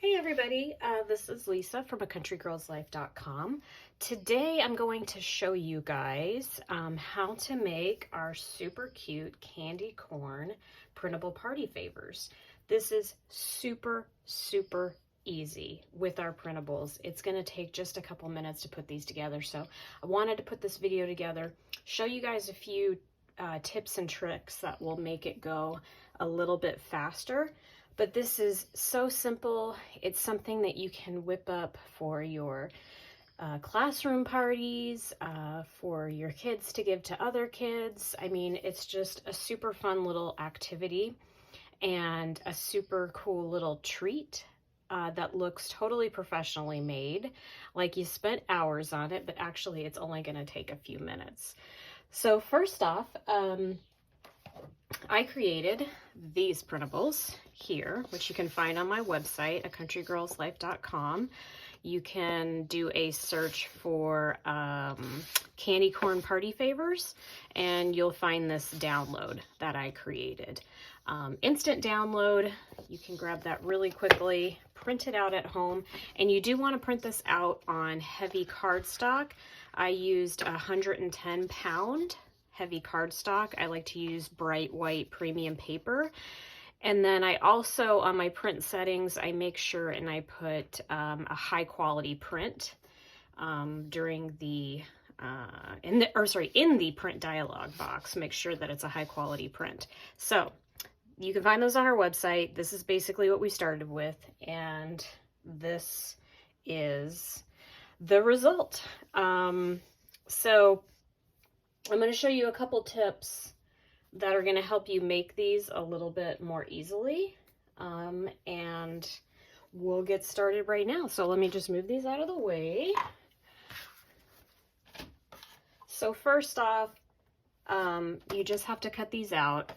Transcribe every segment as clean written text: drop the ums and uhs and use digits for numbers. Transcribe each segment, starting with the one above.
Hey everybody, this is Lisa from acountrygirlslife.com. Today I'm going to show you guys how to make our super cute candy corn printable party favors. This is super easy with our printables. It's going to take just a couple minutes to put these together, so I wanted to put this video together, show you guys a few tips and tricks that will make it go a little bit faster. But this is so simple. It's something that you can whip up for your classroom parties, for your kids to give to other kids. I mean, it's just a super fun little activity and a super cool little treat that looks totally professionally made, like you spent hours on it, but actually it's only going to take a few minutes. So first off, I created these printables here, which you can find on my website, acountrygirlslife.com. You can do a search for candy corn party favors, and you'll find this download that I created. Instant download, you can grab that really quickly, print it out at home, and you do want to print this out on heavy cardstock. I used 110 pound heavy cardstock. I like to use bright white premium paper. And then I also, on my print settings, I make sure and I put a high quality print during the, in the print dialog box. Make sure that it's a high quality print. So you can find those on our website. This is basically what we started with, and this is the result. So I'm going to show you a couple tips that are going to help you make these a little bit more easily, and we'll get started right now. So let me just move these out of the way. So first off, you just have to cut these out,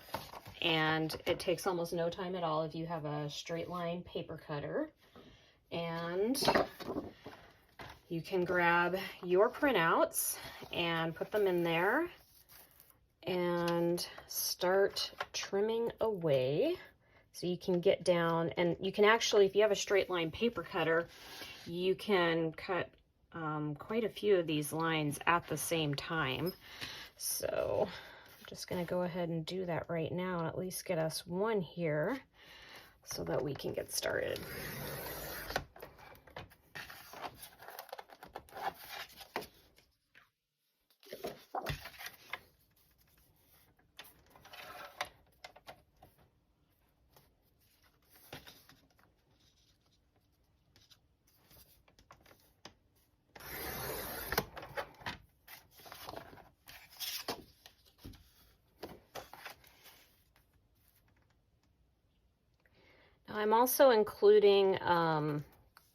and it takes almost no time at all if you have a straight line paper cutter. And you can grab your printouts and put them in there and start trimming away so you can get down. And you can actually, if you have a straight line paper cutter, you can cut quite a few of these lines at the same time. So I'm just going to go ahead and do that right now and at least get us one here so that we can get started. I'm also including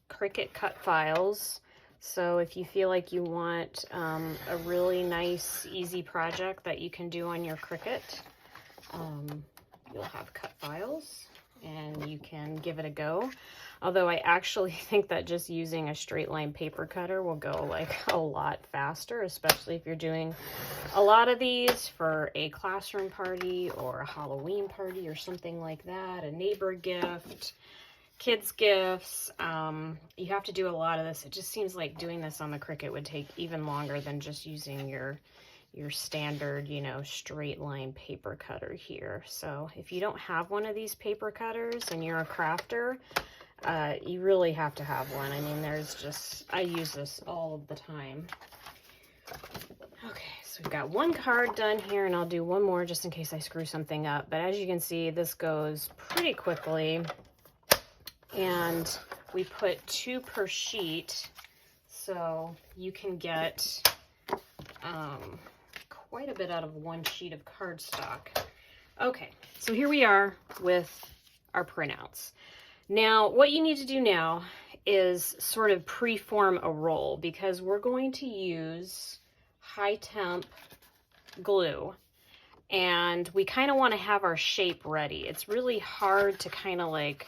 Cricut cut files, so if you feel like you want a really nice, easy project that you can do on your Cricut, you'll have cut files and you can give it a go. Although I actually think that just using a straight line paper cutter will go like a lot faster, especially if you're doing a lot of these for a classroom party or a Halloween party or something like that, a neighbor gift, kids gifts. You have to do a lot of this. It just seems like doing this on the Cricut would take even longer than just using your standard, you know, straight line paper cutter here. So if you don't have one of these paper cutters and you're a crafter, you really have to have one. I mean, I use this all of the time. Okay, so we've got one card done here, and I'll do one more just in case I screw something up. But as you can see, this goes pretty quickly, and we put 2 per sheet, so you can get quite a bit out of one sheet of cardstock. Okay, so here we are with our printouts. Now, what you need to do now is sort of pre-form a roll, because we're going to use high temp glue, and we kind of want to have our shape ready. It's really hard to kind of like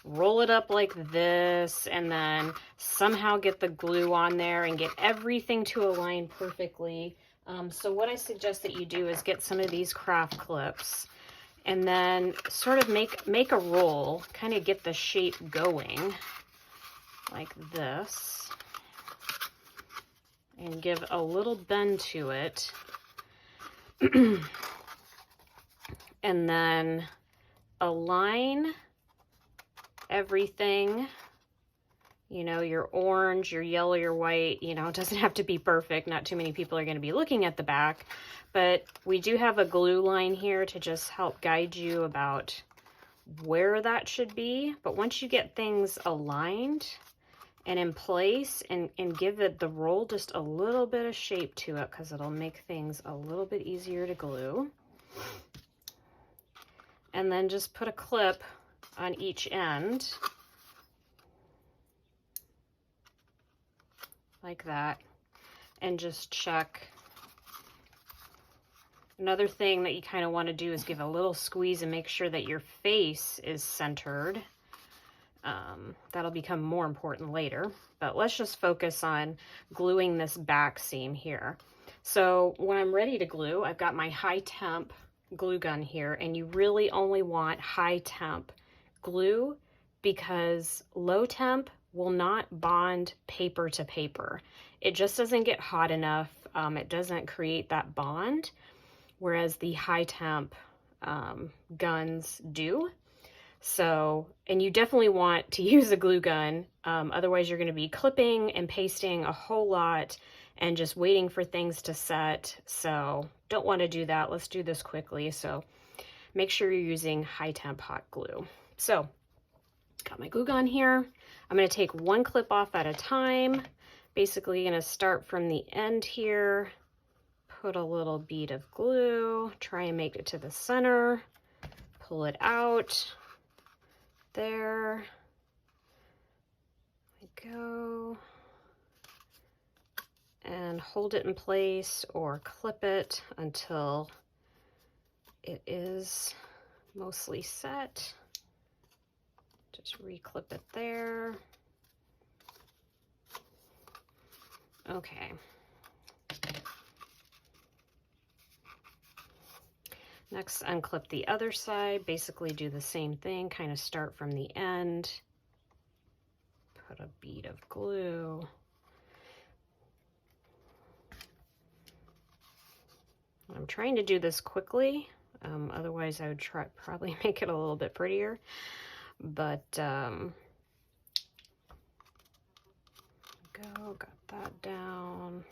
roll it up like this and then somehow get the glue on there and get everything to align perfectly. So what I suggest that you do is get some of these craft clips and then sort of make a roll, kind of get the shape going like this, and give a little bend to it. And then align everything, you know, your orange, your yellow, your white, you know, it doesn't have to be perfect. Not too many people are going to be looking at the back, but we do have a glue line here to just help guide you about where that should be. But once you get things aligned and in place, and give it the roll just a little bit of shape to it, because it'll make things a little bit easier to glue. And then just put a clip on each end like that, and just check. Another thing that you kind of want to do is give a little squeeze and make sure that your face is centered. That'll become more important later, but let's just focus on gluing this back seam here. So when I'm ready to glue, I've got my high temp glue gun here, and you really only want high temp glue, because low temp will not bond paper to paper. It just doesn't get hot enough. It doesn't create that bond, whereas the high temp guns do. So, and you definitely want to use a glue gun, otherwise you're going to be clipping and pasting a whole lot and just waiting for things to set. So don't want to do that. Let's do this quickly. So make sure you're using high temp hot glue. So got my glue gun here. I'm going to take one clip off at a time. Basically going to start from the end here, put a little bead of glue, try and make it to the center, pull it out. There we go. And hold it in place or clip it until it is mostly set. Just re-clip it there. Okay. Next, unclip the other side. Basically do the same thing, kind of start from the end. Put a bead of glue. I'm trying to do this quickly, otherwise I would probably make it a little bit prettier, but got that down.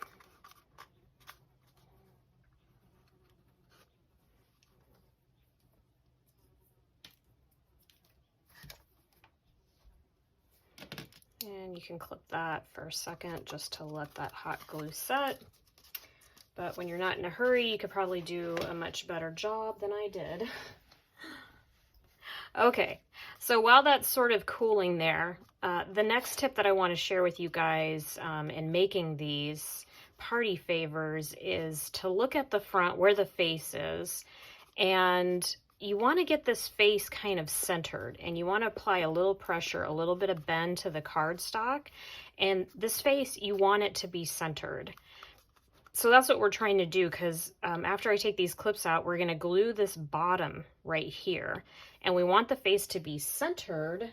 And you can clip that for a second just to let that hot glue set. But when you're not in a hurry, you could probably do a much better job than I did. Okay, so while that's sort of cooling there, the next tip that I want to share with you guys in making these party favors is to look at the front where the face is, and you want to get this face kind of centered, and you want to apply a little pressure, a little bit of bend to the cardstock, and this face, you want it to be centered. So that's what we're trying to do, because after I take these clips out, we're going to glue this bottom right here. And we want the face to be centered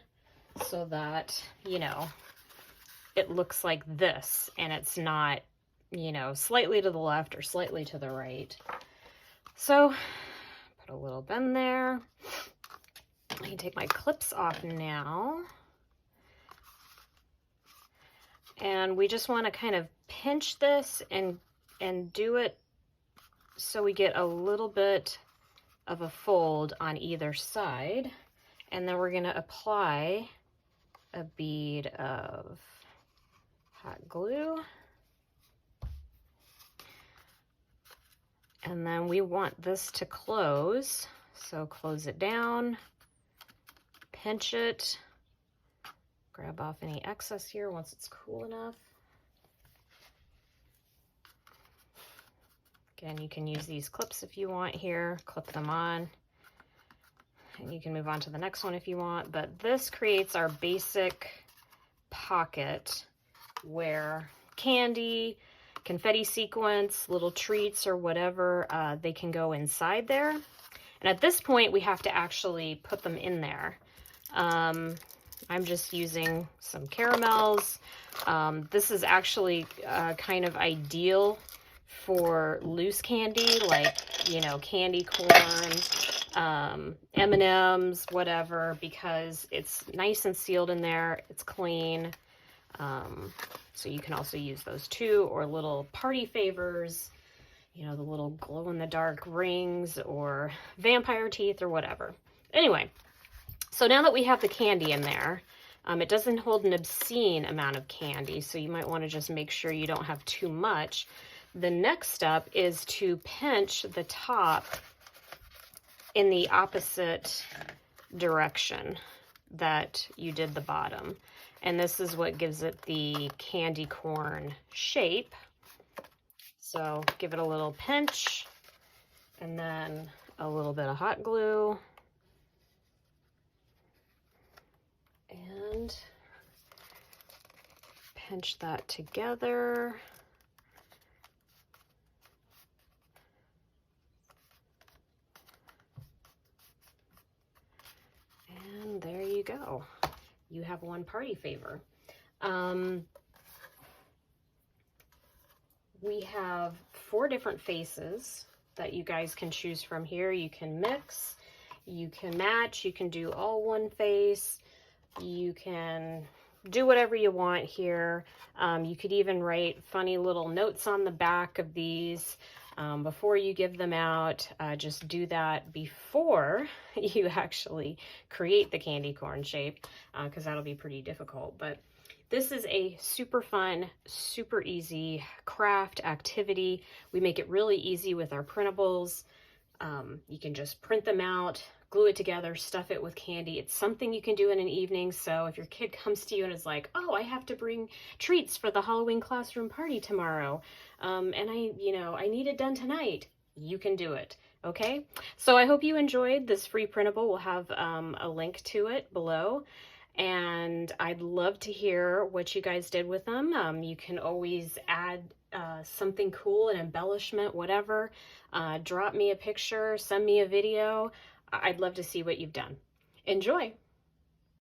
so that, you know, it looks like this and it's not, you know, slightly to the left or slightly to the right. So put a little bend there. I can take my clips off now. And we just want to kind of pinch this and do it so we get a little bit of a fold on either side. And then we're going to apply a bead of hot glue. And then we want this to close. So close it down, pinch it, grab off any excess here once it's cool enough. Again, you can use these clips if you want here, clip them on, and you can move on to the next one if you want. But this creates our basic pocket where candy, confetti sequins, little treats or whatever, they can go inside there. And at this point, we have to actually put them in there. I'm just using some caramels. This is actually kind of ideal for loose candy, like, you know, candy corn, M&Ms, whatever, because it's nice and sealed in there. It's clean. So you can also use those too, or little party favors, you know, the little glow-in-the-dark rings or vampire teeth or whatever. Anyway, so now that we have the candy in there, it doesn't hold an obscene amount of candy, so you might want to just make sure you don't have too much. The next step is to pinch the top in the opposite direction that you did the bottom. And this is what gives it the candy corn shape. So give it a little pinch and then a little bit of hot glue. And pinch that together. And there you go. You have one party favor. We have 4 different faces that you guys can choose from here. You can mix, you can match, you can do all one face, you can do whatever you want here. You could even write funny little notes on the back of these before you give them out. Just do that before you actually create the candy corn shape, because that'll be pretty difficult. But this is a super fun, super easy craft activity. We make it really easy with our printables. You can just print them out, glue it together, stuff it with candy. It's something you can do in an evening. So if your kid comes to you and is like, oh, I have to bring treats for the Halloween classroom party tomorrow, and I need it done tonight, you can do it. Okay, so I hope you enjoyed this free printable. We'll have a link to it below. And I'd love to hear what you guys did with them. You can always add something cool, an embellishment, whatever. Drop me a picture, send me a video. I'd love to see what you've done. Enjoy!